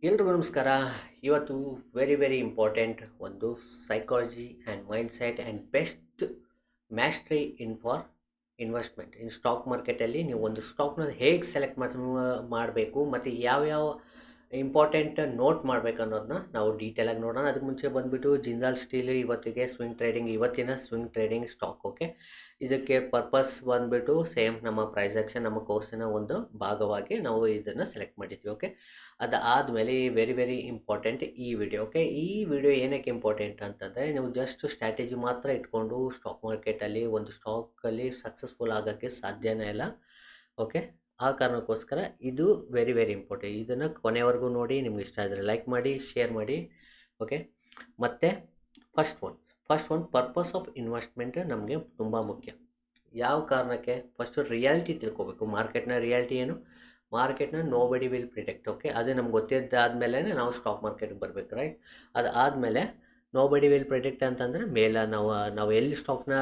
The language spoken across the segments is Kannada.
ಎಲ್ರಿಗೂ ನಮಸ್ಕಾರ. ಇವತ್ತು ವೆರಿ ಇಂಪಾರ್ಟೆಂಟ್ ಒಂದು psychology and mindset and best mastery investment in stock ಮಾರ್ಕೆಟಲ್ಲಿ ನೀವು ಒಂದು ಸ್ಟಾಕ್ನ ಹೇಗೆ ಸೆಲೆಕ್ಟ್ ಮಾಡಬೇಕು ಮತ್ತು ಯಾವ್ಯಾವ ಇಂಪಾರ್ಟೆಂಟ್ ನೋಟ್ ಮಾಡಬೇಕು ಅನ್ನೋದನ್ನ ನಾವು ಡೀಟೇಲಾಗಿ ನೋಡೋಣ. ಅದಕ್ಕೆ ಮುಂಚೆ ಬಂದುಬಿಟ್ಟು ಜಿಂದಾಲ್ ಸ್ಟೀಲ್ ಇವತ್ತಿನ ಸ್ವಿಂಗ್ ಟ್ರೇಡಿಂಗ್ ಸ್ಟಾಕ್. ಓಕೆ, ಇದಕ್ಕೆ ಪರ್ಪಸ್ ಬಂದುಬಿಟ್ಟು ಸೇಮ್ ನಮ್ಮ ಪ್ರೈಸ್ ಆ್ಯಕ್ಷನ್ ನಮ್ಮ ಕೋರ್ಸಿನ ಒಂದು ಭಾಗವಾಗಿ ನಾವು ಇದನ್ನು ಸೆಲೆಕ್ಟ್ ಮಾಡಿದ್ವಿ. ಓಕೆ, ಅದಾದಮೇಲೆ ವೆರಿ ಇಂಪಾರ್ಟೆಂಟ್ ಈ ವಿಡಿಯೋ. ಓಕೆ, ಈ ವಿಡಿಯೋ ಏನಕ್ಕೆ ಇಂಪಾರ್ಟೆಂಟ್ ಅಂತಂದರೆ ನೀವು ಜಸ್ಟ್ ಸ್ಟ್ರಾಟಜಿ ಮಾತ್ರ ಇಟ್ಕೊಂಡು ಸ್ಟಾಕ್ ಮಾರ್ಕೆಟಲ್ಲಿ ಒಂದು ಸ್ಟಾಕಲ್ಲಿ ಸಕ್ಸಸ್ಫುಲ್ ಆಗೋಕ್ಕೆ ಸಾಧ್ಯನೇ ಇಲ್ಲ. ಓಕೆ, ಆ ಕಾರಣಕ್ಕೋಸ್ಕರ ಇದು ವೆರಿ ಇಂಪಾರ್ಟೆಂಟ್. ಇದನ್ನು ಕೊನೆವರೆಗೂ ನೋಡಿ. ನಿಮ್ಗೆ ಇಷ್ಟ ಆದರೆ ಲೈಕ್ ಮಾಡಿ, ಶೇರ್ ಮಾಡಿ. ಓಕೆ, ಮತ್ತು first one purpose of investment ನಮಗೆ ತುಂಬ ಮುಖ್ಯ. ಯಾವ ಕಾರಣಕ್ಕೆ? ಫಸ್ಟು ರಿಯಾಲಿಟಿ ತಿಳ್ಕೊಬೇಕು. ಮಾರ್ಕೆಟ್ನ ರಿಯಾಲಿಟಿ ಏನು? ಮಾರ್ಕೆಟ್ನ ನೋಬಡಿ ವಿಲ್ ಪ್ರಿಡಿಕ್ಟ್. ಓಕೆ, ಅದು ನಮ್ಗೆ ಗೊತ್ತಿದ್ದಾದ್ಮೇಲೆ ನಾವು ಸ್ಟಾಕ್ ಮಾರ್ಕೆಟ್ಗೆ ಬರಬೇಕು, ರೈಟ್? ಅದಾದಮೇಲೆ ನೋಬಡಿ ವಿಲ್ ಪ್ರಿಡಿಕ್ಟ್ ಅಂತಂದರೆ ಮೇಲೆ ನಾವು ಎಲ್ಲಿ ಸ್ಟಾಕ್ನ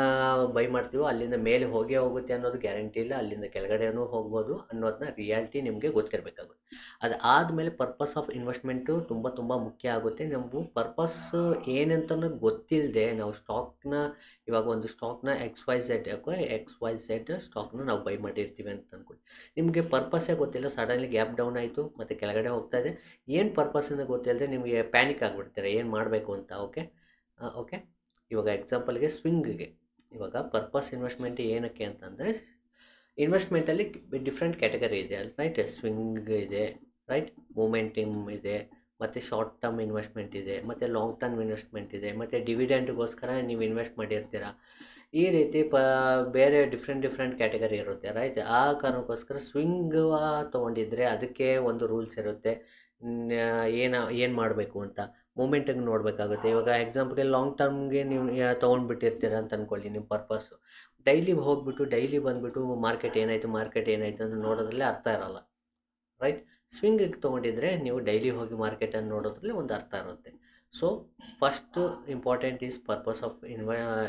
ಬೈ ಮಾಡ್ತೀವೋ ಅಲ್ಲಿಂದ ಮೇಲೆ ಹೋಗುತ್ತೆ ಅನ್ನೋದು ಗ್ಯಾರಂಟಿ ಇಲ್ಲ, ಅಲ್ಲಿಂದ ಕೆಳಗಡೆನೂ ಹೋಗ್ಬೋದು ಅನ್ನೋದನ್ನ ರಿಯಾಲಿಟಿ ನಿಮಗೆ ಗೊತ್ತಿರಬೇಕಾಗುತ್ತೆ. ಅದಾದಮೇಲೆ ಪರ್ಪಸ್ ಆಫ್ ಇನ್ವೆಸ್ಟ್ಮೆಂಟು ತುಂಬ ಮುಖ್ಯ ಆಗುತ್ತೆ. ನಾವು ಪರ್ಪಸ್ ಏನಂತನೂ ಗೊತ್ತಿಲ್ಲದೆ ನಾವು ಇವಾಗ ಒಂದು ಸ್ಟಾಕ್ನ XYZ ಸ್ಟಾಕ್ನ ನಾವು ಬೈ ಮಾಡಿರ್ತೀವಿ ಅಂತ ಅಂದ್ಕೊಳ್ಳಿ. ನಿಮಗೆ ಪರ್ಪಸ್ಸೇ ಗೊತ್ತಿಲ್ಲ, ಸಡನ್ಲಿ ಗ್ಯಾಪ್ ಡೌನ್ ಆಯಿತು ಮತ್ತು ಕೆಳಗಡೆ ಹೋಗ್ತಾ ಇದೆ. ಏನು ಪರ್ಪಸ್ಸಿಂದ ಗೊತ್ತಿಲ್ಲದೆ ನಿಮಗೆ ಪ್ಯಾನಿಕ್ ಆಗಿಬಿಡ್ತೀರ ಏನು ಮಾಡಬೇಕು ಅಂತ. ಓಕೆ, ಇವಾಗ ಎಕ್ಸಾಂಪಲ್ಗೆ ಸ್ವಿಂಗ್ಗೆ ಇವಾಗ ಪರ್ಪಸ್ ಇನ್ವೆಸ್ಟ್ಮೆಂಟ್ ಏನಕ್ಕೆ ಅಂತಂದರೆ, ಇನ್ವೆಸ್ಟ್ಮೆಂಟಲ್ಲಿ ಡಿಫ್ರೆಂಟ್ ಕ್ಯಾಟಗರಿ ಇದೆ, ರೈಟ್? ಸ್ವಿಂಗ್ ಇದೆ, ರೈಟ್? ಮೂಮೆಂಟಿಮ್ ಇದೆ, ಮತ್ತು ಶಾರ್ಟ್ ಟರ್ಮ್ ಇನ್ವೆಸ್ಟ್ಮೆಂಟ್ ಇದೆ, ಮತ್ತು ಲಾಂಗ್ ಟರ್ಮ್ ಇನ್ವೆಸ್ಟ್ಮೆಂಟ್ ಇದೆ, ಮತ್ತು ಡಿವಿಡೆಂಡ್ಗೋಸ್ಕರ ನೀವು ಇನ್ವೆಸ್ಟ್ ಮಾಡಿರ್ತೀರ. ಈ ರೀತಿ ಬೇರೆ ಡಿಫ್ರೆಂಟ್ ಕ್ಯಾಟಗರಿ ಇರುತ್ತೆ, ರೈಟ್? ಆ ಕಾರಣಕ್ಕೋಸ್ಕರ ಸ್ವಿಂಗ್ ತೊಗೊಂಡಿದ್ರೆ ಅದಕ್ಕೆ ಒಂದು ರೂಲ್ಸ್ ಇರುತ್ತೆ, ಏನು ಮಾಡಬೇಕು ಅಂತ. ಮೂಮೆಂಟಿಗೆ ನೋಡಬೇಕಾಗುತ್ತೆ. ಇವಾಗ ಎಕ್ಸಾಂಪಲ್ಗೆ ಲಾಂಗ್ ಟರ್ಮ್ಗೆ ನೀವು ತೊಗೊಂಡ್ಬಿಟ್ಟಿರ್ತೀರ ಅಂತ ಅಂದ್ಕೊಳ್ಳಿ. ನಿಮ್ಮ ಪರ್ಪಸ್ಸು ಡೈಲಿ ಬಂದುಬಿಟ್ಟು ಮಾರ್ಕೆಟ್ ಏನಾಯಿತು ಅಂತ ನೋಡೋದ್ರಲ್ಲಿ ಅರ್ಥ ಇರೋಲ್ಲ, ರೈಟ್? ಸ್ವಿಂಗಿಗೆ ತೊಗೊಂಡಿದ್ರೆ ನೀವು ಡೈಲಿ ಹೋಗಿ ಮಾರ್ಕೆಟನ್ನು ನೋಡೋದ್ರಲ್ಲಿ ಒಂದು ಅರ್ಥ ಇರುತ್ತೆ. So first important is purpose of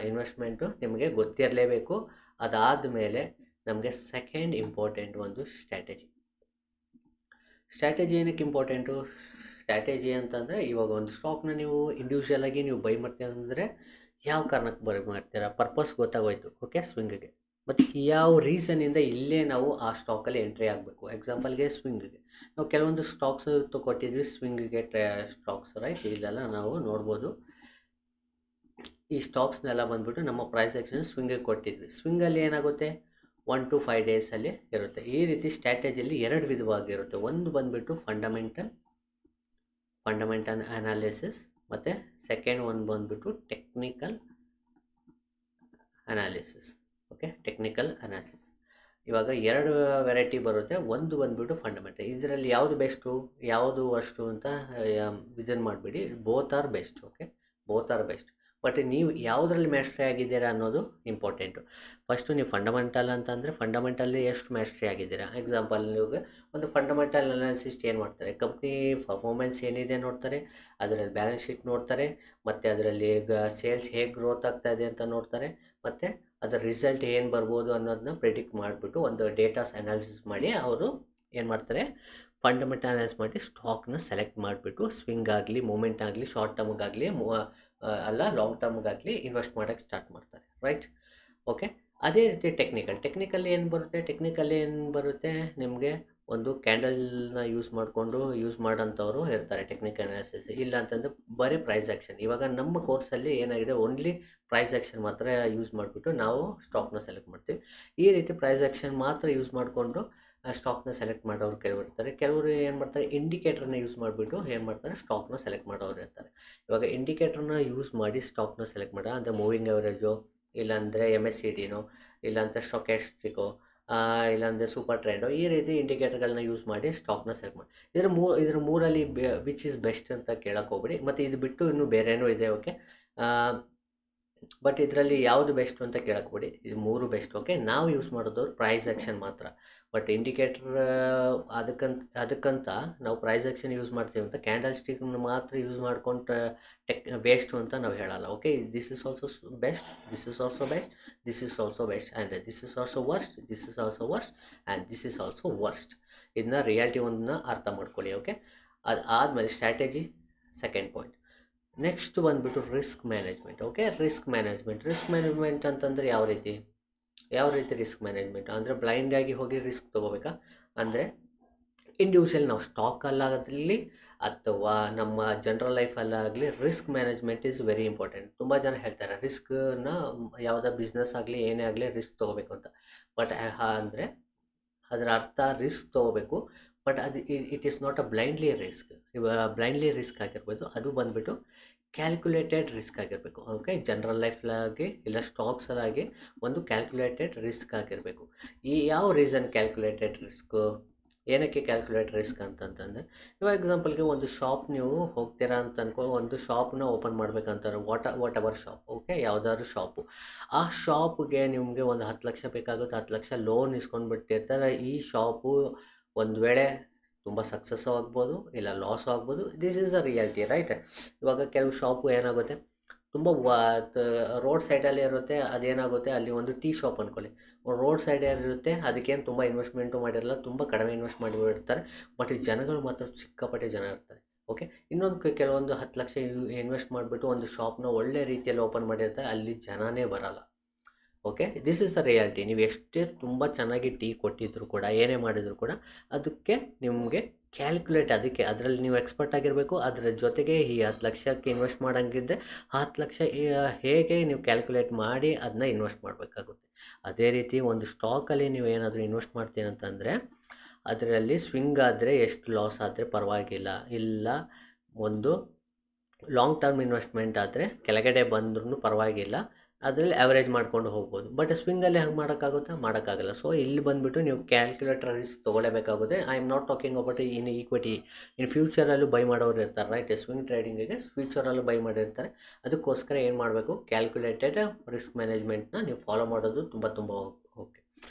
investment ನಿಮಗೆ ಗೊತ್ತಿರಲೇಬೇಕು. ಅದಾದಮೇಲೆ ನಮಗೆ ಸೆಕೆಂಡ್ ಇಂಪಾರ್ಟೆಂಟ್ ಒಂದು ಸ್ಟ್ರಾಟಜಿ ಏನಕ್ಕೆ ಇಂಪಾರ್ಟೆಂಟು? ಸ್ಟ್ರಾಟಜಿ ಅಂತಂದರೆ ಇವಾಗ ಒಂದು ಸ್ಟಾಕ್ನ ನೀವು ಇಂಡಿವಿಜುವಲಾಗಿ ನೀವು ಬೈ ಮಾಡ್ತೀರ ಅಂದರೆ ಯಾವ ಕಾರಣಕ್ಕೆ ಬೈ ಮಾಡ್ತೀರಾ? ಪರ್ಪಸ್ ಗೊತ್ತಾಗೋಯ್ತು. ಓಕೆ, ಸ್ವಿಂಗಿಗೆ ಮತ್ತು ಯಾವ ರೀಸನಿಂದ ಇಲ್ಲೇ ನಾವು ಆ ಸ್ಟಾಕಲ್ಲಿ ಎಂಟ್ರಿ ಆಗಬೇಕು. ಎಕ್ಸಾಂಪಲ್ಗೆ ಸ್ವಿಂಗಿಗೆ ನಾವು ಕೆಲವೊಂದು ಸ್ಟಾಕ್ಸ್ ಕೊಟ್ಟಿದ್ವಿ, ಸ್ವಿಂಗಿಗೆ ಸ್ಟಾಕ್ಸ್, ರೈಟ್? ಇಲ್ಲೆಲ್ಲ ನಾವು ನೋಡ್ಬೋದು. ಈ ಸ್ಟಾಕ್ಸ್ನೆಲ್ಲ ಬಂದುಬಿಟ್ಟು ನಮ್ಮ ಪ್ರೈಸ್ ಆ್ಯಕ್ಷನ್ ಸ್ವಿಂಗಿಗೆ ಕೊಟ್ಟಿದ್ವಿ. ಸ್ವಿಂಗಲ್ಲಿ ಏನಾಗುತ್ತೆ, 1 to 5 ಡೇಸಲ್ಲಿ ಇರುತ್ತೆ. ಈ ರೀತಿ ಸ್ಟ್ರಾಟಜಿಯಲ್ಲಿ ಎರಡು ವಿಧವಾಗಿರುತ್ತೆ. ಒಂದು ಬಂದುಬಿಟ್ಟು ಫಂಡಮೆಂಟಲ್ ಅನಾಲಿಸಿಸ್, ಮತ್ತು ಸೆಕೆಂಡ್ ಒಂದು ಬಂದುಬಿಟ್ಟು technical analysis. Okay, technical analysis ಇವಾಗ ಎರಡು ವೆರೈಟಿ ಬರುತ್ತೆ. ಒಂದು ಬಂದುಬಿಟ್ಟು ಫಂಡಮೆಂಟಲ್. ಇದರಲ್ಲಿ ಯಾವುದು ಬೆಸ್ಟು ಯಾವುದು ವರ್ಸ್ಟು ಅಂತ ಇದನ್ನು ಮಾಡಿಬಿಡಿ. Both are best. Okay, both are best. But ನೀವು ಯಾವುದರಲ್ಲಿ ಮ್ಯಾಸ್ಟ್ರಿ ಆಗಿದ್ದೀರಾ ಅನ್ನೋದು ಇಂಪಾರ್ಟೆಂಟು. ಫಸ್ಟು ನೀವು ಫಂಡಮೆಂಟಲ್ ಅಂತಂದರೆ ಫಂಡಮೆಂಟಲ್ಲಿ ಎಷ್ಟು ಮ್ಯಾಸ್ಟ್ರಿ ಆಗಿದ್ದೀರಾ. ಎಕ್ಸಾಂಪಲ್ ನೀವು ಒಂದು ಫಂಡಮೆಂಟಲ್ ಅನಾಲಿಸಿಸ್ಟ್ ಏನು ಮಾಡ್ತಾರೆ, ಕಂಪ್ನಿ ಪರ್ಫಾರ್ಮೆನ್ಸ್ ಏನಿದೆ ನೋಡ್ತಾರೆ, ಅದರಲ್ಲಿ ಬ್ಯಾಲೆನ್ಸ್ ಶೀಟ್ ನೋಡ್ತಾರೆ, ಮತ್ತು ಅದರಲ್ಲಿ ಸೇಲ್ಸ್ ಹೇಗೆ ಗ್ರೋತ್ ಆಗ್ತಾ ಇದೆ ಅಂತ ನೋಡ್ತಾರೆ, ಮತ್ತು ಅದರ ರಿಸಲ್ಟ್ ಏನು ಬರ್ಬೋದು ಅನ್ನೋದನ್ನ ಪ್ರಿಡಿಕ್ಟ್ ಮಾಡಿಬಿಟ್ಟು ಒಂದು ಡೇಟಾಸ್ ಅನಾಲಿಸಿಸ್ ಮಾಡಿ ಅವರು ಏನು ಮಾಡ್ತಾರೆ, ಫಂಡಮೆಂಟಲ್ ಅನಾಲಿಸಿಸ್ ಮಾಡಿ ಸ್ಟಾಕ್ನ ಸೆಲೆಕ್ಟ್ ಮಾಡಿಬಿಟ್ಟು ಸ್ವಿಂಗ್ ಆಗಲಿ, ಮೂಮೆಂಟ್ ಆಗಲಿ, ಶಾರ್ಟ್ ಟರ್ಮ್ಗಾಗಲಿ ಲಾಂಗ್ ಟರ್ಮ್ಗಾಗಲಿ ಇನ್ವೆಸ್ಟ್ ಮಾಡೋಕ್ಕೆ ಸ್ಟಾರ್ಟ್ ಮಾಡ್ತಾರೆ, ರೈಟ್? ಓಕೆ, ಅದೇ ರೀತಿ ಟೆಕ್ನಿಕಲ್ ಏನು ಬರುತ್ತೆ ನಿಮಗೆ ಒಂದು ಕ್ಯಾಂಡಲ್ನ ಯೂಸ್ ಮಾಡೋಂಥವ್ರು ಇರ್ತಾರೆ ಟೆಕ್ನಿಕಲ್ ಅನಾಲಿಸಿಸ್. ಇಲ್ಲ ಅಂತಂದರೆ ಬರೀ ಪ್ರೈಸ್ ಆ್ಯಕ್ಷನ್. ಇವಾಗ ನಮ್ಮ ಕೋರ್ಸಲ್ಲಿ ಏನಾಗಿದೆ, ಓನ್ಲಿ ಪ್ರೈಸ್ ಆ್ಯಕ್ಷನ್ ಮಾತ್ರ ಯೂಸ್ ಮಾಡಿಬಿಟ್ಟು ನಾವು ಸ್ಟಾಕ್ನ ಸೆಲೆಕ್ಟ್ ಮಾಡ್ತೀವಿ. ಈ ರೀತಿ ಪ್ರೈಸ್ ಆ್ಯಕ್ಷನ್ ಮಾತ್ರ ಯೂಸ್ ಮಾಡಿಕೊಂಡು ಸ್ಟಾಕ್ನ ಸೆಲೆಕ್ಟ್ ಮಾಡೋರು ಕೆಲವರು ಇರ್ತಾರೆ. ಕೆಲವರು ಏನು ಮಾಡ್ತಾರೆ, ಇಂಡಿಕೇಟ್ರನ್ನ ಯೂಸ್ ಮಾಡಿಬಿಟ್ಟು ಏನು ಮಾಡ್ತಾರೆ, ಸ್ಟಾಕ್ನ ಸೆಲೆಕ್ಟ್ ಮಾಡೋರು ಇರ್ತಾರೆ. ಇವಾಗ ಇಂಡಿಕೇಟ್ರನ್ನ ಯೂಸ್ ಮಾಡಿ ಸ್ಟಾಕ್ನ ಸೆಲೆಕ್ಟ್ ಅಂದರೆ ಮೂವಿಂಗ್ ಅವರೇಜು, ಇಲ್ಲಾಂದರೆ MACDನೋ, ಇಲ್ಲಾಂದರೆ ಸ್ಟೊಕ್ಯಾಸ್ಟಿಕೋ, ಇಲ್ಲಾಂದರೆ ಸೂಪರ್ ಟ್ರೆಂಡು, ಈ ರೀತಿ ಇಂಡಿಕೇಟರ್ಗಳನ್ನ ಯೂಸ್ ಮಾಡಿ ಸ್ಟಾಕ್ನ ಸೆಲೆಕ್ಟ್ ಮಾಡಿ. ಇದರ ಮೂರಲ್ಲಿ ವಿಚ್ ಈಸ್ ಬೆಸ್ಟ್ ಅಂತ ಕೇಳಕ್ಕೆ ಹೋಗ್ಬಿಡಿ. ಮತ್ತು ಇದು ಬಿಟ್ಟು ಇನ್ನೂ ಬೇರೆನೂ ಇದೆ. ಓಕೆ, ಬಟ್ ಇದರಲ್ಲಿ ಯಾವುದು ಬೆಸ್ಟು ಅಂತ ಕೇಳಕ್ಬಿಡಿ. ಇದು ಮೂರು ಬೆಸ್ಟ್. ಓಕೆ, ನಾವು ಯೂಸ್ ಮಾಡೋದು ಪ್ರೈಸ್ ಆ್ಯಕ್ಷನ್ ಮಾತ್ರ. ಬಟ್ ಇಂಡಿಕೇಟರ್ ಅದಕ್ಕಂತ ನಾವು ಪ್ರೈಸ್ ಆ್ಯಕ್ಷನ್ ಯೂಸ್ ಮಾಡ್ತೀವಿ ಅಂತ ಕ್ಯಾಂಡಲ್ ಸ್ಟಿಕ್ನ ಮಾತ್ರ ಯೂಸ್ ಮಾಡ್ಕೊಂಡು ಬೇಸ್ಟು ಅಂತ ನಾವು ಹೇಳಲ್ಲ. Okay, this is also best, this is also best, this is also best, and this is also worst, and this is also worst. ಇದನ್ನ ರಿಯಾಲಿಟಿ ಒಂದನ್ನ ಅರ್ಥ ಮಾಡ್ಕೊಳ್ಳಿ. ಓಕೆ, ಆದಮೇಲೆ ಸ್ಟ್ರಾಟಜಿ ಸೆಕೆಂಡ್ ಪಾಯಿಂಟ್. ನೆಕ್ಸ್ಟ್ ಬಂದುಬಿಟ್ಟು risk management. Okay, risk management ಅಂತಂದರೆ ಯಾವ ರೀತಿ ರಿಸ್ಕ್ ಮ್ಯಾನೇಜ್ಮೆಂಟ್ ಅಂದರೆ ಬ್ಲೈಂಡಾಗಿ ಹೋಗಿ ರಿಸ್ಕ್ ತೊಗೋಬೇಕಾ ಅಂದರೆ ಇಂಡಿವಿಜುವಲ್ ನಾವು ಸ್ಟಾಕಲ್ಲಾಗಲಿ ಅಥವಾ ನಮ್ಮ ಜನರಲ್ ಲೈಫಲ್ಲಾಗಲಿ risk management is very important. ತುಂಬ ಜನ ಹೇಳ್ತಾರೆ ರಿಸ್ಕ್ನ ಯಾವುದೇ ಬಿಸ್ನೆಸ್ ಆಗಲಿ ಏನೇ ಆಗಲಿ ರಿಸ್ಕ್ ತೊಗೋಬೇಕು ಅಂತ. ಬಟ್ ಅಂದರೆ ಅದರ ಅರ್ಥ ರಿಸ್ಕ್ ತೊಗೋಬೇಕು, ಬಟ್ ಅದು it is not a blindly risk. Blindly risk ಆಗಿರ್ಬೋದು, ಅದು ಬಂದುಬಿಟ್ಟು ಕ್ಯಾಲ್ಕುಲೇಟೆಡ್ ರಿಸ್ಕ್ ಆಗಿರಬೇಕು. ಓಕೆ, ಜನರಲ್ ಲೈಫ್ಲಾಗಿ ಇಲ್ಲ ಸ್ಟಾಕ್ಸಲಾಗಿ ಒಂದು ಕ್ಯಾಲ್ಕುಲೇಟೆಡ್ ರಿಸ್ಕ್ ಆಗಿರಬೇಕು. ಈ ಯಾವ ರೀಸನ್ ಕ್ಯಾಲ್ಕುಲೇಟೆಡ್ ರಿಸ್ಕು, ಏನಕ್ಕೆ ಕ್ಯಾಲ್ಕುಲೇಟ್ ರಿಸ್ಕ್ ಅಂತಂತಂದರೆ, ಇವಾಗ ಎಕ್ಸಾಂಪಲ್ಗೆ ಒಂದು ಶಾಪ್ ನೀವು ಹೋಗ್ತೀರಾ ಅಂತ ಅನ್ಕೋ, ಒಂದು ಶಾಪ್ನ ಓಪನ್ ಮಾಡ್ಬೇಕಂತಾರೆ, ವಾಟ್ ಎವರ್ ಶಾಪ್. ಓಕೆ, ಯಾವುದಾದ್ರು ಶಾಪು, ಆ ಶಾಪ್ಗೆ ನಿಮಗೆ ಒಂದು 10 ಲಕ್ಷ ಬೇಕಾಗುತ್ತೆ, 10 ಲಕ್ಷ ಲೋನ್ ಇಸ್ಕೊಂಡು ಬಿಟ್ಟಿರ್ತಾರೆ. ಈ ಶಾಪು ಒಂದು ವೇಳೆ ತುಂಬ ಸಕ್ಸಸ್ಸು ಆಗ್ಬೋದು, ಇಲ್ಲ ಲಾಸು ಆಗ್ಬೋದು. This is a reality, right? ಇವಾಗ ಕೆಲವು ಶಾಪು ಏನಾಗುತ್ತೆ, ತುಂಬ ರೋಡ್ ಸೈಡಲ್ಲಿ ಇರುತ್ತೆ. ಅದೇನಾಗುತ್ತೆ, ಅಲ್ಲಿ ಒಂದು ಟೀ ಶಾಪ್ ಅಂದ್ಕೊಳ್ಳಿ, ರೋಡ್ ಸೈಡಲ್ಲಿ ಇರುತ್ತೆ. ಅದಕ್ಕೇನು ತುಂಬ ಇನ್ವೆಸ್ಟ್ಮೆಂಟು ಮಾಡಿರಲ್ಲ, ತುಂಬ ಕಡಿಮೆ ಇನ್ವೆಸ್ಟ್ ಮಾಡಿಬಿಡ್ತಾರೆ. ಬಟ್ ಈ ಜನಗಳು ಮಾತ್ರ ಸಿಕ್ಕಾಪಟ್ಟೆ ಜನ ಇರ್ತಾರೆ. ಓಕೆ, ಇನ್ನೊಂದು ಕೆಲವೊಂದು 10 ಲಕ್ಷ ಇನ್ವೆಸ್ಟ್ ಮಾಡಿಬಿಟ್ಟು ಒಂದು ಶಾಪ್ನ ಒಳ್ಳೆ ರೀತಿಯಲ್ಲಿ ಓಪನ್ ಮಾಡಿರ್ತಾರೆ, ಅಲ್ಲಿ ಜನನೇ ಬರಲ್ಲ. Okay, this is the reality. ನೀವು ಎಷ್ಟೇ ತುಂಬ ಚೆನ್ನಾಗಿ ಟೀ ಕೊಟ್ಟಿದ್ರು ಕೂಡ, ಏನೇ ಮಾಡಿದ್ರು ಕೂಡ, ಅದಕ್ಕೆ ನಿಮಗೆ ಕ್ಯಾಲ್ಕುಲೇಟ್, ಅದರಲ್ಲಿ ನೀವು ಎಕ್ಸ್ಪರ್ಟ್ ಆಗಿರಬೇಕು. ಅದರ ಜೊತೆಗೆ ಈ 10 ಲಕ್ಷಕ್ಕೆ ಇನ್ವೆಸ್ಟ್ ಮಾಡೋಂಗಿದ್ರೆ 10 ಲಕ್ಷ ಹೇಗೆ ನೀವು ಕ್ಯಾಲ್ಕುಲೇಟ್ ಮಾಡಿ ಅದನ್ನ ಇನ್ವೆಸ್ಟ್ ಮಾಡಬೇಕಾಗುತ್ತೆ. ಅದೇ ರೀತಿ ಒಂದು ಸ್ಟಾಕಲ್ಲಿ ನೀವು ಏನಾದರೂ ಇನ್ವೆಸ್ಟ್ ಮಾಡ್ತೀನಿ ಅಂತಂದರೆ, ಅದರಲ್ಲಿ ಸ್ವಿಂಗ್ ಆದರೆ ಎಷ್ಟು ಲಾಸ್ ಆದರೆ ಪರವಾಗಿಲ್ಲ, ಇಲ್ಲ ಒಂದು ಲಾಂಗ್ ಟರ್ಮ್ ಇನ್ವೆಸ್ಟ್ಮೆಂಟ್ ಆದರೆ ಕೆಳಗಡೆ ಬಂದ್ರೂ ಪರವಾಗಿಲ್ಲ, ಅದರಲ್ಲಿ ಆ್ಯಾವ್ರೇಜ್ ಮಾಡ್ಕೊಂಡು ಹೋಗ್ಬೋದು. ಬಟ್ ಸ್ವಿಂಗಲ್ಲಿ ಹಂಗೆ ಮಾಡೋಕ್ಕಾಗಲ್ಲ. ಸೊ ಇಲ್ಲಿ ಬಂದುಬಿಟ್ಟು ನೀವು ಕ್ಯಾಲ್ಕುಲೇಟರ್ ರಿಸ್ಕ್ ತೊಗೊಳ್ಳೇಬೇಕಾಗುತ್ತೆ. I am not talking about in equity. In ಫ್ಯೂಚರಲ್ಲೂ ಬೈ ಮಾಡೋರು ಇರ್ತಾರೆ, ರೈಟ್? ಸ್ವಿಂಗ್ ಟ್ರೇಡಿಂಗಿಗೆ ಫ್ಯೂಚರಲ್ಲೂ ಬೈ ಮಾಡಿರ್ತಾರೆ. ಅದಕ್ಕೋಸ್ಕರ ಏನು ಮಾಡಬೇಕು, ಕ್ಯಾಲ್ಕುಲೇಟೆಡ್ ರಿಸ್ಕ್ ಮ್ಯಾನೇಜ್ಮೆಂಟ್ನ ನೀವು ಫಾಲೋ ಮಾಡೋದು ತುಂಬ ಓಕೆ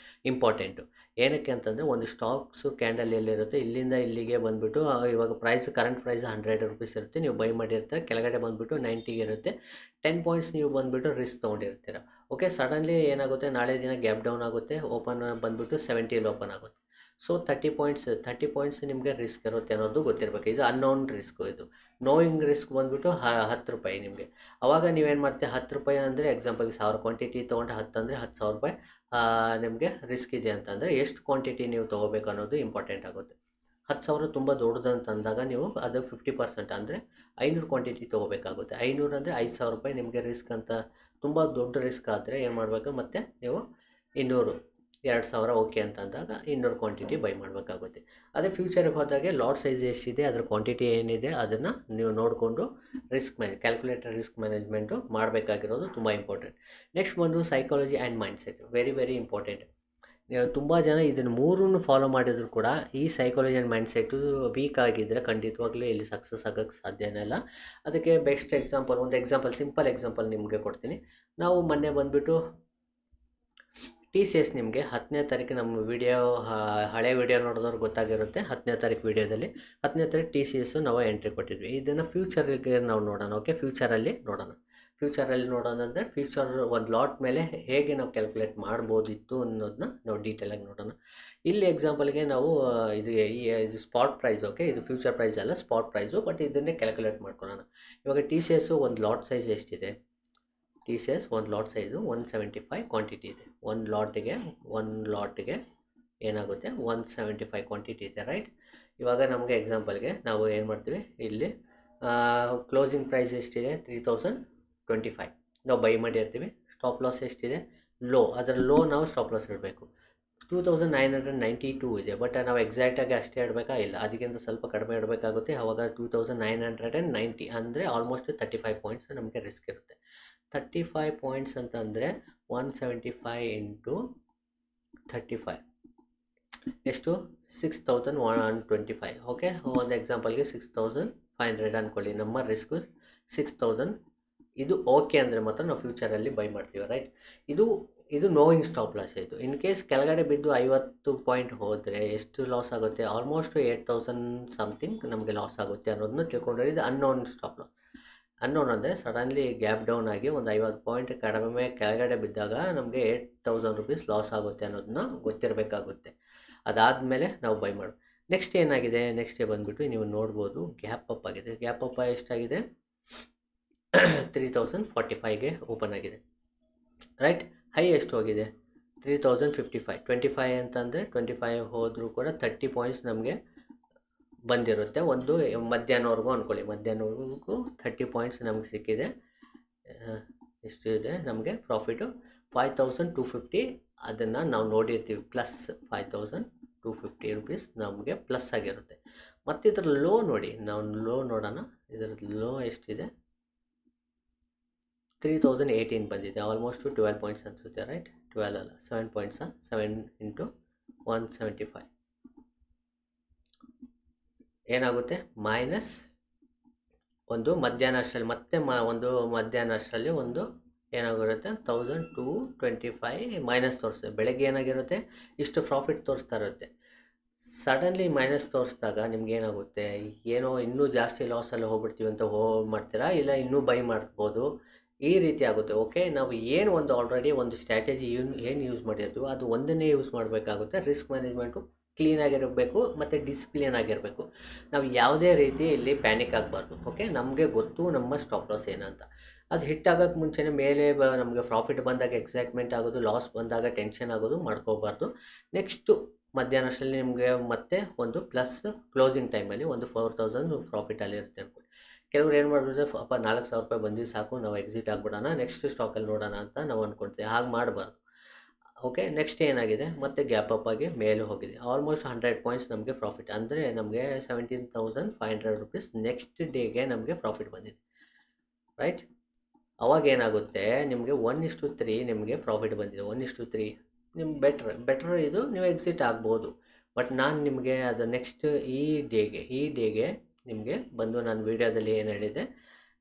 ಇಂಪಾರ್ಟೆಂಟು. ಏನಕ್ಕೆ ಅಂತಂದರೆ, ಒಂದು ಸ್ಟಾಕ್ಸು ಕ್ಯಾಂಡಲ್ ಎಲ್ಲಿರುತ್ತೆ, ಇಲ್ಲಿಂದ ಇಲ್ಲಿಗೆ ಬಂದುಬಿಟ್ಟು ಇವಾಗ ಕರೆಂಟ್ ಪ್ರೈಸ್ 100 ರುಪೀಸ್ ಇರುತ್ತೆ, ನೀವು ಬೈ ಮಾಡಿರ್ತಾರೆ. ಕೆಳಗಡೆ ಬಂದುಬಿಟ್ಟು 90 ಇರುತ್ತೆ. 10 ಪಾಯಿಂಟ್ಸ್ ನೀವು ಬಂದುಬಿಟ್ಟು ರಿಸ್ಕ್ ತೊಗೊಂಡಿರ್ತೀರ. ಓಕೆ, ಸಡನ್ಲಿ ಏನಾಗುತ್ತೆ, ನಾಳೆ ದಿನ ಗ್ಯಾಪ್ ಡೌನ್ ಆಗುತ್ತೆ, ಓಪನ್ ಬಂದುಬಿಟ್ಟು 70 ಓಪನ್ ಆಗುತ್ತೆ. ಸೊ 30 ಪಾಯಿಂಟ್ಸ್ ನಿಮಗೆ ರಿಸ್ಕ್ ಇರುತ್ತೆ ಅನ್ನೋದು ಗೊತ್ತಿರಬೇಕು. ಇದು ಅನ್ನೋನ್ ರಿಸ್ಕು. ಇದು ನೋಯಿಂಗ್ ರಿಸ್ಕ್ ಬಂದುಬಿಟ್ಟು 10 ರೂಪಾಯಿ ನಿಮಗೆ. ಆವಾಗ ನೀವೇನು ಮಾಡ್ತೀವಿ, 10 ರೂಪಾಯಿ ಅಂದರೆ ಎಕ್ಸಾಂಪಲ್ಗೆ 1000 ಕ್ವಾಂಟಿಟಿ ತೊಗೊಂಡ್ರೆ 10 ಅಂದರೆ 10,000 ರೂಪಾಯಿ ನಿಮಗೆ ರಿಸ್ಕ್ ಇದೆ ಅಂತಂದರೆ ಎಷ್ಟು ಕ್ವಾಂಟಿಟಿ ನೀವು ತೊಗೋಬೇಕು ಅನ್ನೋದು ಇಂಪಾರ್ಟೆಂಟ್ ಆಗುತ್ತೆ. 10,000 ತುಂಬ ದೊಡ್ಡದು ಅಂತಂದಾಗ ನೀವು ಅದು 50% ಅಂದರೆ 500 ಕ್ವಾಂಟಿಟಿ ತೊಗೋಬೇಕಾಗುತ್ತೆ. 500 ಅಂದರೆ 5,000 ರೂಪಾಯಿ ನಿಮಗೆ ರಿಸ್ಕ್ ಅಂತ. ತುಂಬ ದೊಡ್ಡ ರಿಸ್ಕ್ ಆದರೆ ಏನು ಮಾಡಬೇಕು, ಮತ್ತು ನೀವು 200 2,000 ಓಕೆ ಅಂತಂದಾಗ 200 ಕ್ವಾಂಟಿಟಿ ಬೈ ಮಾಡಬೇಕಾಗುತ್ತೆ. ಅದೇ ಫ್ಯೂಚರಿಗೆ ಹೋದಾಗೆ ಲಾಟ್ ಸೈಜ್ ಎಷ್ಟಿದೆ, ಅದರ ಕ್ವಾಂಟಿಟಿ ಏನಿದೆ, ಅದನ್ನು ನೀವು ನೋಡಿಕೊಂಡು ಕ್ಯಾಲ್ಕುಲೇಟರ್ ರಿಸ್ಕ್ ಮ್ಯಾನೇಜ್ಮೆಂಟು ಮಾಡಬೇಕಾಗಿರೋದು ತುಂಬ ಇಂಪಾರ್ಟೆಂಟ್. ನೆಕ್ಸ್ಟ್ ಬಂದು psychology and mindset, very important. ತುಂಬ ಜನ ಇದನ್ನು ಮೂರನ್ನು ಫಾಲೋ ಮಾಡಿದ್ರು ಕೂಡ ಈ ಸೈಕಾಲಜಿ ಆ್ಯಂಡ್ ಮೈಂಡ್ಸೆಟ್ಟು ವೀಕ್ ಆಗಿದ್ದರೆ ಖಂಡಿತವಾಗ್ಲೂ ಇಲ್ಲಿ ಸಕ್ಸಸ್ ಆಗೋಕ್ಕೆ ಸಾಧ್ಯನೇ ಇಲ್ಲ. ಅದಕ್ಕೆ ಬೆಸ್ಟ್ ಎಕ್ಸಾಂಪಲ್, ಸಿಂಪಲ್ ಎಕ್ಸಾಂಪಲ್ ನಿಮಗೆ ಕೊಡ್ತೀನಿ. ನಾವು ಮೊನ್ನೆ ಬಂದುಬಿಟ್ಟು TCS ನಿಮಗೆ 10ನೇ ತಾರೀಕು ನಮ್ಮ ಹಳೆ ವಿಡಿಯೋ ನೋಡಿದವ್ರು ಗೊತ್ತಾಗಿರುತ್ತೆ. 10ನೇ ತಾರೀಕು ವಿಡಿಯೋದಲ್ಲಿ 10ನೇ ತಾರೀಕು TCS ನಾವು ಎಂಟ್ರಿ ಕೊಟ್ಟಿದ್ವಿ. ಇದನ್ನು ಫ್ಯೂಚರಿಗೆ ನಾವು ನೋಡೋಣ. ಓಕೆ, ಫ್ಯೂಚರಲ್ಲಿ ನೋಡೋಣ ಅಂದರೆ ಫ್ಯೂಚರ್ ಒಂದು ಲಾಟ್ ಮೇಲೆ ಹೇಗೆ ನಾವು ಕ್ಯಾಲ್ಕುಲೇಟ್ ಮಾಡ್ಬೋದಿತ್ತು ಅನ್ನೋದನ್ನ ನಾವು ಡೀಟೇಲಾಗಿ ನೋಡೋಣ. ಇಲ್ಲಿ ಎಕ್ಸಾಂಪಲ್ಗೆ ನಾವು ಇದು ಸ್ಪಾಟ್ ಪ್ರೈಸ್. ಓಕೆ, ಇದು ಫ್ಯೂಚರ್ ಪ್ರೈಸ್ ಅಲ್ಲ, ಸ್ಪಾಟ್ ಪ್ರೈಸು. ಬಟ್ ಇದನ್ನೇ ಕ್ಯಾಲ್ಕುಲೇಟ್ ಮಾಡ್ಕೊಳ್ಳೋಣ. ಇವಾಗ TCS ಒಂದು ಲಾಟ್ ಸೈಜ್ ಎಷ್ಟಿದೆ, TCS ಒಂದು ಲಾಟ್ ಸೈಜು 175 ಕ್ವಾಂಟಿಟಿ ಇದೆ. ಒಂದು ಲಾಟಿಗೆ ಏನಾಗುತ್ತೆ, 175 ಕ್ವಾಂಟಿಟಿ ಇದೆ, ರೈಟ್? ಇವಾಗ ನಮಗೆ ಎಕ್ಸಾಂಪಲ್ಗೆ ನಾವು ಏನು ಮಾಡ್ತೀವಿ, ಇಲ್ಲಿ ಕ್ಲೋಸಿಂಗ್ ಪ್ರೈಸ್ ಎಷ್ಟಿದೆ, 3025 ನಾವು ಬೈ ಮಾಡಿರ್ತೀವಿ. ಸ್ಟಾಪ್ ಲಾಸ್ ಎಷ್ಟಿದೆ, ಅದರ ಲೋ ನಾವು ಸ್ಟಾಪ್ ಲಾಸ್ ಇಡಬೇಕು. 2992 ಇದೆ. ಬಟ್ ನಾವು ಎಕ್ಸಾಕ್ಟಾಗಿ ಅಷ್ಟೇ ಇಡಬೇಕಾ, ಇಲ್ಲ, ಅದಕ್ಕಿಂತ ಸ್ವಲ್ಪ ಕಡಿಮೆ ಇಡಬೇಕಾಗುತ್ತೆ. ಆವಾಗ 2990 ಅಂದರೆ ಆಲ್ಮೋಸ್ಟ್ 35 ಪಾಯಿಂಟ್ಸ್ ನಮಗೆ ರಿಸ್ಕ್ ಇರುತ್ತೆ. 35 ಪಾಯಿಂಟ್ಸ್ ಅಂತಂದರೆ 175 ಇಂಟು 35 ಎಷ್ಟು, 6125. ಓಕೆ, ಒಂದು ಎಕ್ಸಾಂಪಲ್ಗೆ 6500 ಅಂದ್ಕೊಳ್ಳಿ. ನಮ್ಮ ರಿಸ್ಕು 6000. ಇದು ಓಕೆ ಅಂದರೆ ಮಾತ್ರ ನಾವು ಫ್ಯೂಚರಲ್ಲಿ ಬೈ ಮಾಡ್ತೀವಿ, ರೈಟ್? ಇದು ನೋಯಿಂಗ್ ಸ್ಟಾಪ್ ಲಾಸ್. ಇದು ಇನ್ ಕೇಸ್ ಕೆಳಗಡೆ ಬಿದ್ದು 50 ಪಾಯಿಂಟ್ ಹೋದರೆ ಎಷ್ಟು ಲಾಸ್ ಆಗುತ್ತೆ, ಆಲ್ಮೋಸ್ಟ್ 8000 ಸಮಥಿಂಗ್ ನಮಗೆ ಲಾಸ್ ಆಗುತ್ತೆ ಅನ್ನೋದನ್ನ ತಿಳ್ಕೊಂಡ್ರೆ ಇದು ಅನ್ನೋನ್ ಸ್ಟಾಪ್ ಲಾಸ್. ಅನ್ನೋನ್ ಅಂದರೆ ಸಡನ್ಲಿ ಗ್ಯಾಪ್ ಡೌನ್ ಆಗಿ ಒಂದು 50 ಪಾಯಿಂಟ್ ಕಡಿಮೆ ಕೆಳಗಡೆ ಬಿದ್ದಾಗ ನಮಗೆ 8000 ರುಪೀಸ್ ಲಾಸ್ ಆಗುತ್ತೆ ಅನ್ನೋದನ್ನ ಗೊತ್ತಿರಬೇಕಾಗುತ್ತೆ. ಅದಾದಮೇಲೆ ನಾವು ಬೈ ಮಾಡೋದು. ನೆಕ್ಸ್ಟ್ ಏನಾಗಿದೆ, ನೆಕ್ಸ್ಟ್ ಡೇ ಬಂದುಬಿಟ್ಟು ನೀವು ನೋಡ್ಬೋದು ಗ್ಯಾಪ್ ಅಪ್ ಆಗಿದೆ. ಗ್ಯಾಪ್ ಅಪ್ ಎಷ್ಟಾಗಿದೆ 3045ಗೆ ಓಪನ್ ಆಗಿದೆ, ರೈಟ್. ಹೈ ಎಷ್ಟು ಹೋಗಿದೆ 3055. 25 ಅಂತಂದರೆ 25 ಹೋದರೂ ಕೂಡ 30 ಪಾಯಿಂಟ್ಸ್ ನಮಗೆ ಬಂದಿರುತ್ತೆ. ಒಂದು ಮಧ್ಯಾಹ್ನವರೆಗೂ ಅಂದ್ಕೊಳ್ಳಿ, ಮಧ್ಯಾಹ್ನವರೆಗೂ 30 ಪಾಯಿಂಟ್ಸ್ ನಮಗೆ ಸಿಕ್ಕಿದೆ. ಎಷ್ಟು ಇದೆ ನಮಗೆ ಪ್ರಾಫಿಟು 5250. ಅದನ್ನು ನಾವು ನೋಡಿರ್ತೀವಿ, ಪ್ಲಸ್ 5250 ರುಪೀಸ್ ನಮಗೆ ಪ್ಲಸ್ ಆಗಿರುತ್ತೆ. ಮತ್ತು ಇದರ ಲೋ ನೋಡಿ, ನಾವು ಲೋ ನೋಡೋಣ. ಇದರ ಲೋ ಎಷ್ಟಿದೆ 3018 ಬಂದಿದೆ, ಆಲ್ಮೋಸ್ಟು 12 ಪಾಯಿಂಟ್ಸ್ ಅನಿಸುತ್ತೆ, ರೈಟ್. 12 ಅಲ್ಲ 7 ಪಾಯಿಂಟ್ಸಾ, 7 ಇಂಟು 175 ಏನಾಗುತ್ತೆ ಮೈನಸ್ ಒಂದು ಮಧ್ಯಾಹ್ನ ಅಷ್ಟರಲ್ಲಿ, ಮತ್ತೆ ಒಂದು ಮಧ್ಯಾಹ್ನ ಅಷ್ಟರಲ್ಲಿ ಒಂದು ಏನಾಗಿರುತ್ತೆ 1225 ಮೈನಸ್ ತೋರಿಸ್ತದೆ. ಬೆಳಗ್ಗೆ ಏನಾಗಿರುತ್ತೆ ಇಷ್ಟು ಪ್ರಾಫಿಟ್ ತೋರಿಸ್ತಾ ಇರುತ್ತೆ. ಸಡನ್ಲಿ ಮೈನಸ್ ತೋರಿಸಿದಾಗ ನಿಮ್ಗೆ ಏನಾಗುತ್ತೆ, ಏನೋ ಇನ್ನೂ ಜಾಸ್ತಿ ಲಾಸಲ್ಲಿ ಹೋಗ್ಬಿಡ್ತೀವಿ ಅಂತ ಮಾಡ್ತೀರಾ, ಇಲ್ಲ ಇನ್ನೂ ಬೈ ಮಾಡ್ಬೋದು, ಈ ರೀತಿ ಆಗುತ್ತೆ. ಓಕೆ, ನಾವು ಏನು ಒಂದು ಆಲ್ರೆಡಿ ಒಂದು ಸ್ಟ್ರಾಟಜಿ ಏನು ಯೂಸ್ ಮಾಡಿರ್ತೀವೋ ಅದು ಒಂದನ್ನೇ ಯೂಸ್ ಮಾಡಬೇಕಾಗುತ್ತೆ. ರಿಸ್ಕ್ ಮ್ಯಾನೇಜ್ಮೆಂಟು ಕ್ಲೀನಾಗಿರಬೇಕು ಮತ್ತು ಡಿಸಿಪ್ಲಿನ್ ಆಗಿರಬೇಕು. ನಾವು ಯಾವುದೇ ರೀತಿ ಇಲ್ಲಿ ಪ್ಯಾನಿಕ್ ಆಗಬಾರ್ದು. ಓಕೆ, ನಮಗೆ ಗೊತ್ತು ನಮ್ಮ ಸ್ಟಾಪ್ ಲಾಸ್ ಏನಂತ. ಅದು ಹಿಟ್ಟಾಗೋಕ್ಕೆ ಮುಂಚೆನೇ ಮೇಲೆ ನಮಗೆ ಪ್ರಾಫಿಟ್ ಬಂದಾಗ ಎಕ್ಸೈಟ್ಮೆಂಟ್ ಆಗೋದು, ಲಾಸ್ ಬಂದಾಗ ಟೆನ್ಷನ್ ಆಗೋದು ಮಾಡ್ಕೋಬಾರ್ದು. ನೆಕ್ಸ್ಟು ಮಧ್ಯಾಹ್ನ ಅಷ್ಟರಲ್ಲಿ ನಿಮಗೆ ಮತ್ತೆ ಒಂದು ಪ್ಲಸ್ ಕ್ಲೋಸಿಂಗ್ ಟೈಮಲ್ಲಿ ಒಂದು 4000 ಪ್ರಾಫಿಟಲ್ಲಿ ಇರುತ್ತೆ ಅನ್ಕೊಳ್ಳಿ. ಕೆಲವರು ಏನು ಮಾಡಿದ್ರೆ ಅಪ್ಪ 4000 ರೂಪಾಯಿ ಬಂದು ಸಾಕು, ನಾವು ಎಕ್ಸಿಟ್ ಆಗಿಬಿಡೋಣ, ನೆಕ್ಸ್ಟ್ ಸ್ಟಾಕಲ್ಲಿ ನೋಡೋಣ ಅಂತ ನಾವು ಅಂದ್ಕೊಳ್ತೀವಿ. ಹಾಗೆ ಮಾಡಬಾರ್ದು. ಓಕೆ, ನೆಕ್ಸ್ಟ್ ಏನಾಗಿದೆ ಮತ್ತೆ ಗ್ಯಾಪ್ ಅಪ್ ಆಗಿ ಮೇಲೆ ಹೋಗಿದೆ. ಆಲ್ಮೋಸ್ಟ್ 100 ಪಾಯಿಂಟ್ಸ್ ನಮಗೆ ಪ್ರಾಫಿಟ್, ಅಂದರೆ ನಮಗೆ 17,500 ರುಪೀಸ್ ನೆಕ್ಸ್ಟ್ ಡೇಗೆ ನಮಗೆ ಪ್ರಾಫಿಟ್ ಬಂದಿದೆ, ರೈಟ್. ಅವಾಗ ಏನಾಗುತ್ತೆ ನಿಮಗೆ 1:3 ನಿಮಗೆ ಪ್ರಾಫಿಟ್ ಬಂದಿದೆ. 1:3 ನಿಮ್ಗೆ ಬೆಟ್ರ್ ಇದು, ನೀವು ಎಕ್ಸಿಟ್ ಆಗ್ಬೋದು. ಬಟ್ ನಾನು ನಿಮಗೆ ಅದು ನೆಕ್ಸ್ಟ್ ಈ ಡೇಗೆ ನಿಮಗೆ ಬಂದು ನಾನು ವೀಡಿಯೋದಲ್ಲಿ ಏನು ಹೇಳಿದೆ,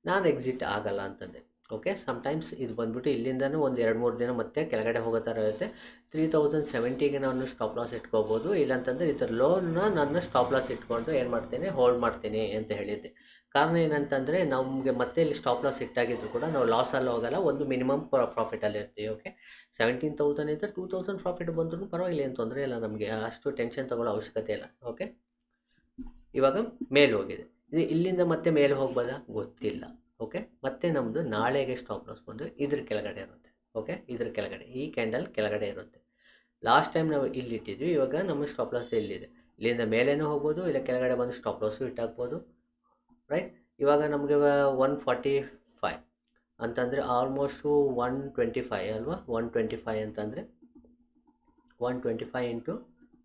ನಾನು ಎಕ್ಸಿಟ್ ಆಗಲ್ಲ ಅಂತಂದೆ. ಓಕೆ, ಸಮ್ಟೈಮ್ಸ್ ಇದು ಬಂದುಬಿಟ್ಟು ಇಲ್ಲಿಂದನೂ ಒಂದು 2-3 ದಿನ ಮತ್ತೆ ಕೆಳಗಡೆ ಹೋಗೋ ಥರ ಇರುತ್ತೆ. 3070ಗೆ ನಾನು ಸ್ಟಾಪ್ ಲಾಸ್ ಇಟ್ಕೋಬೋದು, ಇಲ್ಲಾಂತಂದರೆ ಇದರ ಲೋನ್ನ ನಾನು ಸ್ಟಾಪ್ ಲಾಸ್ ಇಟ್ಕೊಂಡು ಏನು ಮಾಡ್ತೀನಿ, ಹೋಲ್ಡ್ ಮಾಡ್ತೀನಿ ಅಂತ ಹೇಳಿದ್ದೆ. ಕಾರಣ ಏನಂತಂದರೆ ನಮಗೆ ಮತ್ತೆ ಇಲ್ಲಿ ಸ್ಟಾಪ್ ಲಾಸ್ ಇಟ್ಟಾಗಿದ್ರು ಕೂಡ ನಾವು ಲಾಸಲ್ಲಿ ಹೋಗಲ್ಲ, ಒಂದು ಮಿನಿಮಮ್ ಪ್ರಾಫಿಟಲ್ಲಿ ಇರ್ತೀವಿ. ಓಕೆ, 17,000 ಇಂದ 2,000 ಪ್ರಾಫಿಟ್ ಬಂದರೂ ಪರವಾಗಿಲ್ಲ, ಏನು ತೊಂದರೆ ಇಲ್ಲ, ನಮಗೆ ಅಷ್ಟು ಟೆನ್ಷನ್ ತೊಗೊಳ್ಳೋ ಅವಶ್ಯಕತೆ ಇಲ್ಲ. ಓಕೆ, ಇವಾಗ ಮೇಲೆ ಹೋಗಿದೆ ಇದು, ಇಲ್ಲಿಂದ ಮತ್ತೆ ಮೇಲೆ ಹೋಗ್ಬೋದಾ ಗೊತ್ತಿಲ್ಲ. ಓಕೆ, ಮತ್ತೆ ನಮ್ಮದು ನಾಳೆಗೆ ಸ್ಟಾಪ್ ಲಾಸ್ ಬಂದು ಇದ್ರ ಕೆಳಗಡೆ ಇರುತ್ತೆ. ಓಕೆ, ಇದ್ರ ಕೆಳಗಡೆ ಈ ಕ್ಯಾಂಡಲ್ ಕೆಳಗಡೆ ಇರುತ್ತೆ. ಲಾಸ್ಟ್ ಟೈಮ್ ನಾವು ಇಲ್ಲಿ ಇಟ್ಟಿದ್ವಿ, ಇವಾಗ ನಮ್ಮ ಸ್ಟಾಪ್ ಲಾಸ್ ಇಲ್ಲಿದೆ. ಇಲ್ಲಿಂದ ಮೇಲೇನೂ ಹೋಗ್ಬೋದು, ಇಲ್ಲ ಕೆಳಗಡೆ ಬಂದು ಸ್ಟಾಪ್ ಲಾಸು ಇಟ್ಟಾಗ್ಬೋದು, ರೈಟ್. ಇವಾಗ ನಮಗೆ 145 ಅಂತಂದರೆ ಆಲ್ಮೋಸ್ಟು 125 ಅಲ್ವಾ. 125 ಅಂತಂದರೆ 125 ಇಂಟು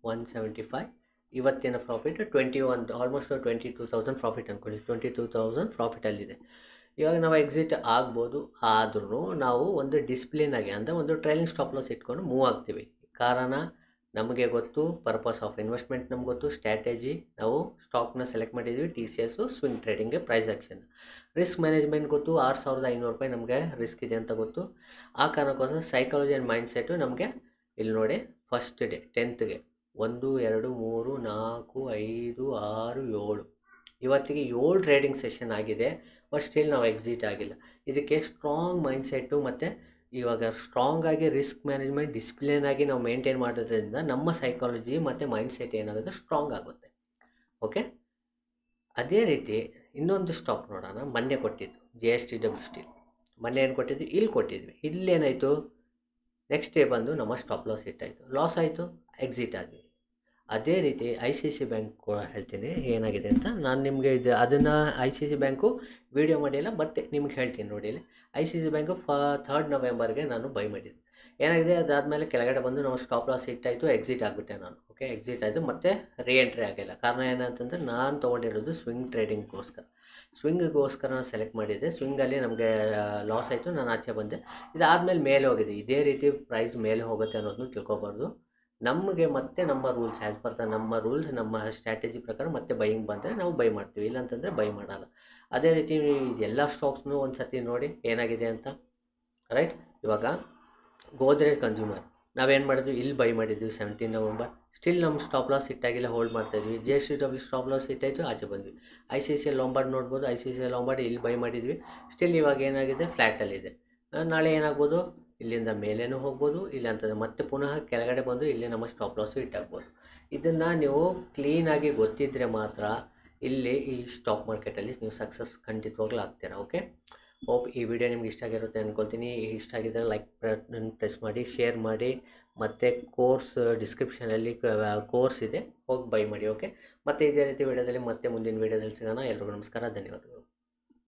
175, ಇವತ್ತಿನ ಪ್ರಾಫಿಟ್ 21, ಆಲ್ಮೋಸ್ಟ್ 22,000 ಪ್ರಾಫಿಟ್ ಅಂದ್ಕೊಳ್ಳಿ. 22,000 ಪ್ರಾಫಿಟಲ್ಲಿದೆ. ಇವಾಗ ನಾವು ಎಕ್ಸಿಟ್ ಆಗ್ಬೋದು, ಆದ್ರೂ ನಾವು ಒಂದು ಡಿಸಿಪ್ಲಿನ್ ಆಗಿ ಅಂದರೆ ಒಂದು ಟ್ರೈಲಿಂಗ್ ಸ್ಟಾಪ್ ಲಾಸ್ ಇಟ್ಕೊಂಡು ಮೂವ್ ಆಗ್ತೀವಿ. ಕಾರಣ ನಮಗೆ ಗೊತ್ತು, ಪರ್ಪಸ್ ಆಫ್ ಇನ್ವೆಸ್ಟ್ಮೆಂಟ್ ನಮ್ಗೆ ಗೊತ್ತು, ಸ್ಟ್ರಾಟಜಿ ನಾವು ಸ್ಟಾಕ್ನ ಸೆಲೆಕ್ಟ್ ಮಾಡಿದ್ವಿ, TCS ಸ್ವಿಂಗ್ ಟ್ರೇಡಿಂಗ್ಗೆ ಪ್ರೈಸ್ ಆ್ಯಕ್ಷನ್. ರಿಸ್ಕ್ ಮ್ಯಾನೇಜ್ಮೆಂಟ್ ಗೊತ್ತು, 6,500 ರೂಪಾಯಿ ನಮಗೆ ರಿಸ್ಕ್ ಇದೆ ಅಂತ ಗೊತ್ತು. ಆ ಕಾರಣಕ್ಕೋಸ್ಕರ ಸೈಕಾಲಜಿ ಆ್ಯಂಡ್ ಮೈಂಡ್ಸೆಟ್ಟು ನಮಗೆ ಇಲ್ಲಿ ನೋಡಿ, ಫಸ್ಟ್ ಡೇ 10th 1 2 3 4 5 6 7 ಇವತ್ತಿಗೆ 7 ಟ್ರೇಡಿಂಗ್ ಸೆಷನ್ ಆಗಿದೆ. ಬಟ್ ಸ್ಟಿಲ್ ನಾವು ಎಕ್ಸಿಟ್ ಆಗಿಲ್ಲ. ಇದಕ್ಕೆ ಸ್ಟ್ರಾಂಗ್ ಮೈಂಡ್ಸೆಟ್ಟು ಮತ್ತು ಇವಾಗ ಸ್ಟ್ರಾಂಗ್ ಆಗಿ ರಿಸ್ಕ್ ಮ್ಯಾನೇಜ್ಮೆಂಟ್ ಡಿಸಿಪ್ಲಿನ್ ಆಗಿ ನಾವು ಮೇಂಟೈನ್ ಮಾಡೋದ್ರಿಂದ ನಮ್ಮ ಸೈಕಾಲಜಿ ಮತ್ತು ಮೈಂಡ್ಸೆಟ್ ಏನಾಗುತ್ತೆ ಸ್ಟ್ರಾಂಗ್ ಆಗುತ್ತೆ. ಓಕೆ, ಅದೇ ರೀತಿ ಇನ್ನೊಂದು ಸ್ಟಾಕ್ ನೋಡೋಣ. ಮೊನ್ನೆ ಕೊಟ್ಟಿದ್ದು JSW ಸ್ಟೀಲ್. ಮೊನ್ನೆ ಏನು ಕೊಟ್ಟಿದ್ವಿ, ಇಲ್ಲಿ ಕೊಟ್ಟಿದ್ವಿ. ಇಲ್ಲೇನಾಯಿತು, ನೆಕ್ಸ್ಟ್ ಡೇ ಬಂದು ನಮ್ಮ ಸ್ಟಾಪ್ ಲಾಸ್ ಇಟ್ಟಾಯಿತು, ಲಾಸ್ ಆಯಿತು, ಎಕ್ಸಿಟ್ ಆದ್ವಿ. ಅದೇ ರೀತಿ ICICI ಬ್ಯಾಂಕ್ ಹೇಳ್ತೀನಿ ಏನಾಗಿದೆ ಅಂತ. ನಾನು ನಿಮಗೆ ಅದನ್ನು ICICI ಬ್ಯಾಂಕು ವೀಡಿಯೋ ಮಾಡಿಲ್ಲ, ಬಟ್ ನಿಮ್ಗೆ ಹೇಳ್ತೀನಿ ನೋಡಿ. ಇಲ್ಲಿ ICICI ಬ್ಯಾಂಕು 3rd ನವೆಂಬರ್ಗೆ ನಾನು ಬೈ ಮಾಡಿದ್ದೆ. ಏನಾಗಿದೆ, ಅದಾದಮೇಲೆ ಕೆಳಗಡೆ ಬಂದು ನಾವು ಸ್ಟಾಪ್ ಲಾಸ್ ಇಟ್ಟಾಯಿತು, ಎಕ್ಸಿಟ್ ಆಗಿಬಿಟ್ಟೆ ನಾನು. ಓಕೆ, ಎಕ್ಸಿಟ್ ಆಯಿತು, ಮತ್ತು ಎಂಟ್ರಿ ಆಗಿಲ್ಲ. ಕಾರಣ ಏನಂತಂದರೆ ನಾನು ತೊಗೊಂಡಿರೋದು ಸ್ವಿಂಗ್ ಟ್ರೇಡಿಂಗ್ಗೋಸ್ಕರ. ಸ್ವಿಂಗಿಗೋಸ್ಕರ ನಾನು ಸೆಲೆಕ್ಟ್ ಮಾಡಿದ್ದೆ. ಸ್ವಿಂಗಲ್ಲಿ ನಮಗೆ ಲಾಸ್ ಆಯಿತು, ನಾನು ಆಚೆ ಬಂದೆ. ಇದಾದಮೇಲೆ ಮೇಲೆ ಹೋಗಿದೆ. ಇದೇ ರೀತಿ ಪ್ರೈಸ್ ಮೇಲೆ ಹೋಗುತ್ತೆ ಅನ್ನೋದನ್ನು ತಿಳ್ಕೊಬಾರ್ದು. ನಮಗೆ ಮತ್ತೆ ನಮ್ಮ ರೂಲ್ಸ್, ಆ್ಯಸ್ ಪರ್ ನಮ್ಮ ರೂಲ್ಸ್, ನಮ್ಮ ಸ್ಟ್ರಾಟಜಿ ಪ್ರಕಾರ ಮತ್ತೆ ಬೈಯಿಂಗ್ ಬಂದರೆ ನಾವು ಬೈ ಮಾಡ್ತೀವಿ, ಇಲ್ಲಾಂತಂದರೆ ಬೈ ಮಾಡಲ್ಲ. ಅದೇ ರೀತಿ ಎಲ್ಲ ಸ್ಟಾಕ್ಸ್ನೂ ಒಂದು ಸರ್ತಿ ನೋಡಿ ಏನಾಗಿದೆ ಅಂತ, ರೈಟ್. ಇವಾಗ ಗೋದ್ರೇಜ್ ಕನ್ಸ್ಯೂಮರ್ ನಾವೇನು ಮಾಡಿದ್ವಿ, ಇಲ್ಲಿ ಬೈ ಮಾಡಿದ್ವಿ 17 ನವೆಂಬರ್. ಸ್ಟಿಲ್ ನಮ್ಮ ಸ್ಟಾಪ್ ಲಾಸ್ ಇಟ್ಟಾಗಿಲ್ಲ, ಹೋಲ್ಡ್ ಮಾಡ್ತಾಯಿದ್ವಿ. JSW ಸ್ಟಾಪ್ ಲಾಸ್ ಇಟ್ಟಾಯಿತು, ಆಚೆ ಬಂದ್ವಿ. ICICI ಲೊಂಬಾರ್ಡ್ ನೋಡ್ಬೋದು, ICICI ಲೊಂಬಾರ್ಡ್ ಇಲ್ಲಿ ಬೈ ಮಾಡಿದ್ವಿ. ಸ್ಟಿಲ್ ಇವಾಗ ಏನಾಗಿದೆ, ಫ್ಲ್ಯಾಟಲ್ಲಿದೆ. ನಾಳೆ ಏನಾಗ್ಬೋದು, ಇಲ್ಲಿಂದ ಮೇಲೇನೂ ಹೋಗ್ಬೋದು, ಇಲ್ಲ ಅಂತಂದರೆ ಮತ್ತೆ ಪುನಃ ಕೆಳಗಡೆ ಬಂದು ಇಲ್ಲಿ ನಮ್ಮ ಸ್ಟಾಪ್ ಲಾಸು ಇಟ್ಟಾಗ್ಬೋದು. ಇದನ್ನು ನೀವು ಕ್ಲೀನಾಗಿ ಗೊತ್ತಿದ್ದರೆ ಮಾತ್ರ ಇಲ್ಲಿ ಈ ಸ್ಟಾಕ್ ಮಾರ್ಕೆಟಲ್ಲಿ ನೀವು ಸಕ್ಸಸ್ ಖಂಡಿತವಾಗ್ಲೂ ಆಗ್ತೀರಾ. ಓಕೆ, ಹೋಪ್ ಈ ವಿಡಿಯೋ ನಿಮ್ಗೆ ಇಷ್ಟ ಆಗಿರುತ್ತೆ ಅಂದ್ಕೊಳ್ತೀನಿ. ಇಷ್ಟ ಆಗಿದ್ದರೆ ಲೈಕ್ ಪ್ರೆಸ್ ಮಾಡಿ, ಶೇರ್ ಮಾಡಿ, ಮತ್ತು ಕೋರ್ಸ್ ಡಿಸ್ಕ್ರಿಪ್ಷನಲ್ಲಿ ಕೋರ್ಸ್ ಇದೆ, ಹೋಗಿ ಬೈ ಮಾಡಿ. ಓಕೆ, ಮತ್ತು ಇದೇ ರೀತಿ ವಿಡಿಯೋದಲ್ಲಿ ಮತ್ತೆ ಮುಂದಿನ ವಿಡಿಯೋದಲ್ಲಿ ಸಿಗೋಣ. ಎಲ್ರಿಗೂ ನಮಸ್ಕಾರ, ಧನ್ಯವಾದಗಳು.